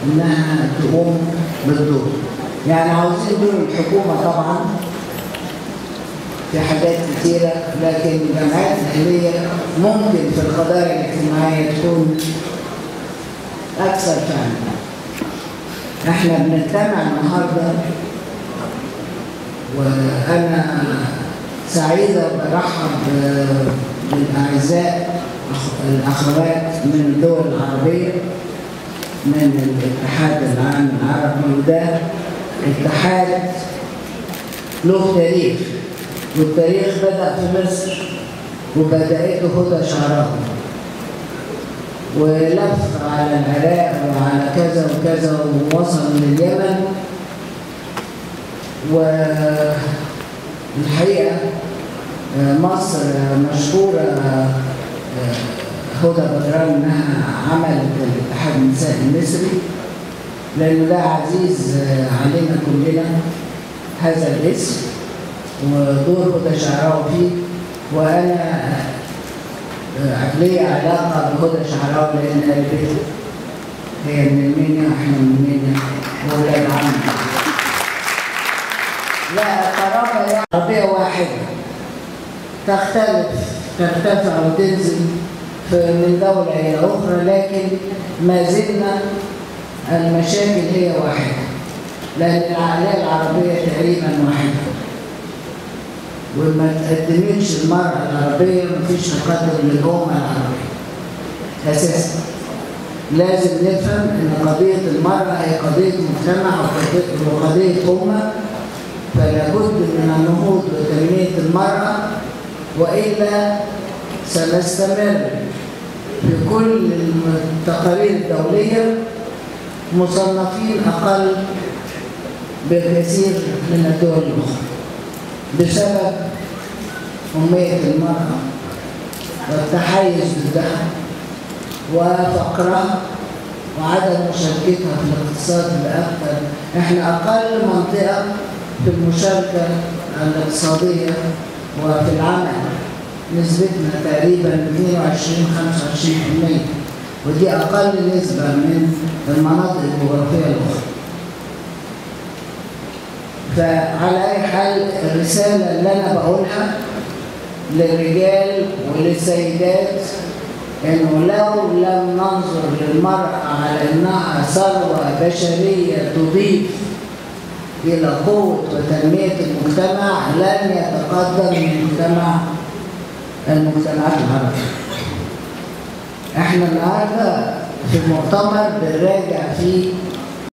انها تقوم بالدور. يعني عاوزين دور الحكومه طبعا في حاجات كتيره، لكن الجمعيات الاهليه ممكن في القضايا الاجتماعيه تكون اكثر فعلا. احنا بنجتمع النهارده وانا سعيده برحب بالاعزاء الاخوات من الدول العربيه من الاتحاد العام العربي، وده اتحاد له تاريخ، والتاريخ بدأ في مصر وبدأته هدى شعراوي ولف على العراق وعلى كذا وكذا ووصل لليمن. والحقيقة مصر مشهورة هدى بدران انها عملت الاتحاد النسائي المصري، لانه ده عزيز علينا كلنا هذا الاسم ودور هدى شعراوي فيه. وانا لي علاقه بهدى شعراوي لان قلبتي هي من المنيا واحنا من المنيا واولاد عمي. لا قرابه عربيه واحده تختلف ترتفع وتنزل من دولة إلى أخرى، لكن ما زلنا المشاكل هي واحدة، لأن العقلية العربية تقريبا واحدة، وما تقدمتش المرأة العربية مفيش تقدم للأمة العربية أساسا. لازم نفهم إن قضية المرأة هي قضية مجتمع وقضية أمة، فلا بد من النهوض بتنمية المرأة، وإلا سنستمر في كل التقارير الدولية مصنفين أقل بكثير من الدول الأخرى بسبب أمية المرأة والتحيز ضدها وفقرها وعدم مشاركتها في الاقتصاد الأكثر. إحنا أقل منطقة في المشاركة الاقتصادية وفي العمل، نسبتنا تقريبا 22-25%، ودي أقل نسبة من المناطق الجغرافية الأخرى. فعلى أي حال الرسالة اللي أنا بقولها للرجال وللسيدات إنه لو لم ننظر للمرأة على إنها ثروة بشرية تضيف إلى قوة وتنمية المجتمع لن يتقدم المجتمعات العربية. احنا النهارده في المؤتمر بنراجع فيه